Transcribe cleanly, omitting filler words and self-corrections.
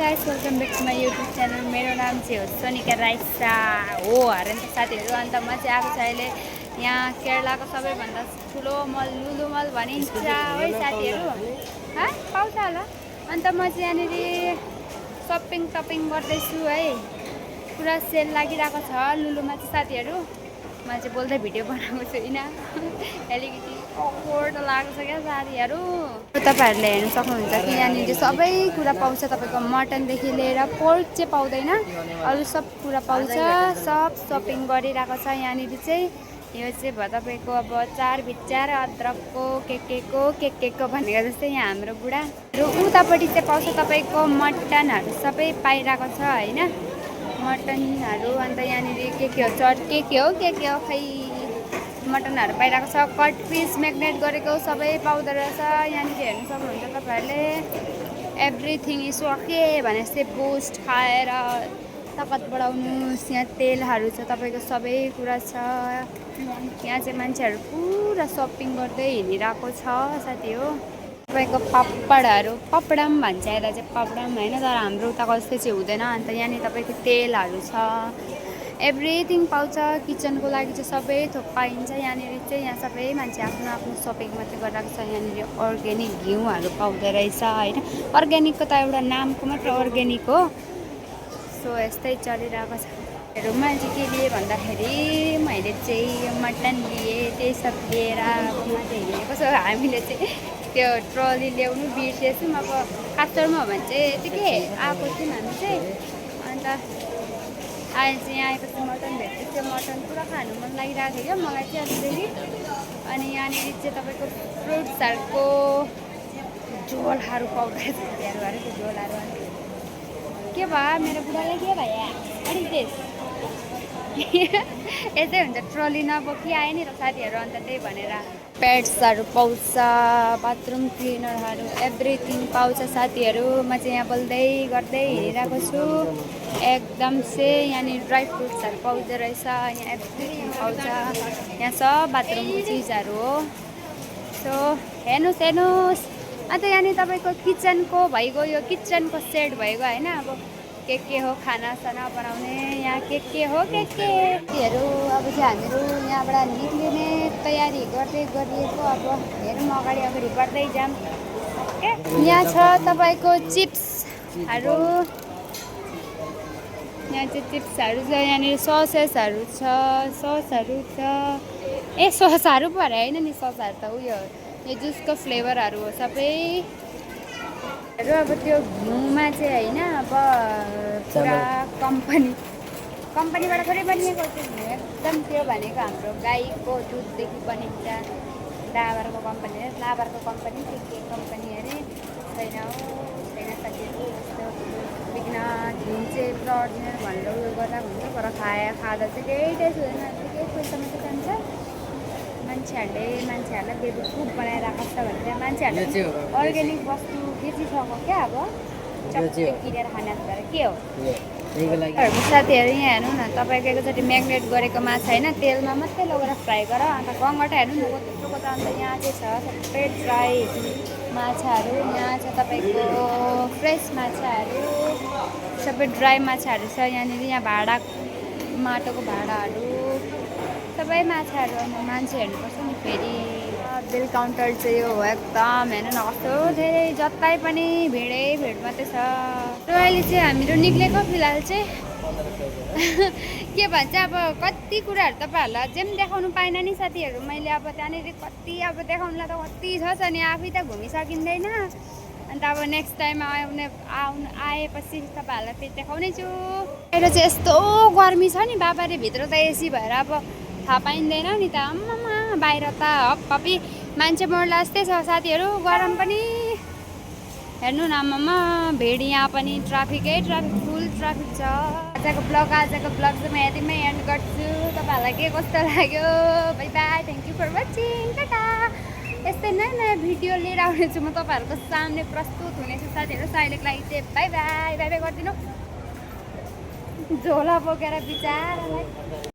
Guys welcome back to my YouTube channel. मेरो नाम चाहिँ हो सोनिका राइसा हो अरे नि साथीहरू। अन्त म चाहिँ आएको छु अहिले यहाँ केरलाको सबैभन्दा ठुलो मल लुलु मल भनिन्छ है साथीहरू। पाउँछ होला। अन्त म चाहिँ यहाँनिर सपिङ गर्दैछु है। पुरा सेल लागिरहेको छ लुलुमा चाहिँ साथीहरू। म चाहिँ बोल्दै भिडियो बनाएको छुइनँ अलिकति अकवर्ड लाग्छ क्या साथीहरू। तपाईँहरूले हेर्न सक्नुहुन्छ कि यहाँनिर सबै कुरा पाउँछ। तपाईँको मटनदेखि लिएर पोर्क चाहिँ पाउँदैन, अरू सब कुरा पाउँछ। सब सपिङ गरिरहेको छ यहाँनिर चाहिँ। यो चाहिँ भयो तपाईँको अब चार विचार अदरकको के भनेको जस्तै यहाँ हाम्रो बुढा र उतापट्टि चाहिँ पाउँछ तपाईँको मटनहरू सबै पाइरहेको छ होइन, मटनहरू। अन्त यहाँनिर के हो खै मटनहरू पाइरहेको छ। कट पिस म्याग्नेट गरेको सबै पाउँदो रहेछ यहाँनिर हेर्न सक्नुहुन्छ तपाईँहरूले। एभ्रिथिङ इज ओके भने जस्तै बुस्ट खाएर ताकत बढाउनुहोस्। यहाँ तेलहरू छ तपाईँको सबै कुरा छ। यहाँ चाहिँ मान्छेहरू पुरा सपिङ गर्दै हिँडिरहेको छ साथी हो। तपाईँको पपडम भन्छ यता चाहिँ पपडम होइन, तर हाम्रो उताको जस्तै चाहिँ हुँदैन। अन्त यहाँनिर तपाईँको तेलहरू छ, एभ्रिथिङ पाउँछ। किचनको लागि चाहिँ सबै थोक पाइन्छ यहाँनिर चाहिँ। यहाँ सबै मान्छे आफ्नो आफ्नो सपिङ मात्रै गरिरहेको छ। यहाँनिर अर्ग्यानिक घिउहरू पाउँदो रहेछ होइन। अर्ग्यानिकको त एउटा नामको मात्र अर्ग्यानिक हो। सो यस्तै चलिरहेको छ। मैले चाहिँ के लिएँ भन्दाखेरि मैले चाहिँ यो मटन लिएँ, त्यही सब लिएर मात्रै हिँडेको छ। हामीले चाहिँ त्यो ट्रली ल्याउनु बिर्सेछौँ। अब काठमाडौँमा हो भने चाहिँ यतिकै आएको थियौँ हामी चाहिँ। अन्त अहिले चाहिँ यहाँ आएपछि मटन भेट्दै त्यो मटन पुरा खानु मन लागिरहेको थियो क्या मलाई चाहिँ अलिकति। अनि यहाँनिर चाहिँ तपाईँको फ्रुट्सहरूको झोलहरू पाउँदो रहेछ अरे त्यो झोलहरू। अनि के भयो मेरो बुढालाई, के भयो अलिक देश यस्तै हुन्छ, ट्रली नबोकी आयो नि त साथीहरू। अन्त त्यही भनेर पेट्सहरू पाउँछ, बाथरुम क्लिनरहरू एभ्रिथिङ पाउँछ साथीहरू। म चाहिँ यहाँ बोल्दै गर्दै हिँडिरहेको छु एकदम से। यहाँनिर ड्राई फ्रुट्सहरू पाउँदो रहेछ, यहाँ एभ्रिथिङ पाउँछ। यहाँ सब बाथरुमको चिजहरू हो। सो हेर्नुहोस्। अन्त यहाँनिर तपाईँको किचनको भइगयो, किचनको सेट भइगयो होइन। अब के हो खानासाना बनाउने, यहाँ के हो केहरू। अब चाहिँ हामीहरू यहाँबाट निक्लिने तयारी गर्दै गरिएको। अब हेरौँ अगाडि बढ्दै जाऊँ। यहाँ छ तपाईँको चिप्सहरू, यहाँ चाहिँ चिप्सहरू छ। यहाँनिर ससेसहरू छ, ससहरू पो अरे होइन नि, ससहरू त उयो यो जुसको फ्लेभरहरू हो सबै। अब त्यो घिउमा चाहिँ होइन, अब पुरा कम्पनीबाट थोरै बनिएको त्यो घिउ एकदम त्यो भनेको हाम्रो गाईको दुधदेखि बनिन्छ। लाबरको कम्पनी के कम्पनी अरे छैन साथीहरू। यस्तो बिग्न घिउ चाहिँ पुरा अर्जिनल भनेर उयो गर्दा हुन्छ, तर खाँदा चाहिँ केही टेस्ट हुँदैन। केही पैसा मात्रै जान्छ। मान्छेहरूलाई बेवकुफ बनाइरहेको छ भनेर मान्छेहरूले अर्ग्यानिक वस्तु बेचिसक्यो क्या। अब चप्पे किनेर खाने के हो साथीहरू। यहाँ हेर्नु न, तपाईँको एकचोटि म्याग्नेट गरेको माछा होइन, तेलमा मात्रै लगेर फ्राई गर। अन्त गङ्गटा हेर्नु न त्यत्रोको त। अन्त यहाँ चाहिँ छ सबै ड्राई माछाहरू। यहाँ छ तपाईँको फ्रेस माछाहरू, सबै ड्राई माछाहरू छ यहाँनिर। यहाँ माटोको भाँडाहरू सबै माछाहरू। अन्त मान्छे हेर्नुपर्छ नि फेरि। बिल काउन्टर चाहिँ यो हो एकदम। हेर्नु न कस्तो धेरै, जतै पनि भिड मात्रै छ। र अहिले चाहिँ हामीहरू निक्लेको फिलहाल चाहिँ के भन्छ अब कति कुराहरू तपाईँहरूलाई अझै पनि देखाउनु पाएन नि साथीहरू मैले। अब त्यहाँनिर कति अब देखाउनुलाई त कति छ नि, आफै त घुमिसकिँदैन। अन्त अब नेक्स्ट टाइम आएपछि तपाईँहरूलाई फेरि देखाउने छु। अहिले चाहिँ यस्तो गर्मी छ नि बाबाले, भित्र त एसी भएर अब थाहा पाइँदैन नि त। आम्मामा बाहिर त हप्पी मान्छे मर्ला जस्तै छ साथीहरू। गरम पनि हेर्नु न आम्मामा, भिड यहाँ पनि ट्राफिक फुल ट्राफिक छ। आजको ब्लग चाहिँ म यतिमै एन्ड गर्छु। तपाईँहरूलाई के कस्तो लाग्यो, bye bye, thank you for watching, tata. यस्तै नयाँ भिडियो लिएर आउनेछु म, तपाईँहरूको सामने प्रस्तुत हुनेछु साथीहरू। अहिलेको लागि चाहिँ बाई बाई गरिदिनु। झोला बोकेर बिचारालाई।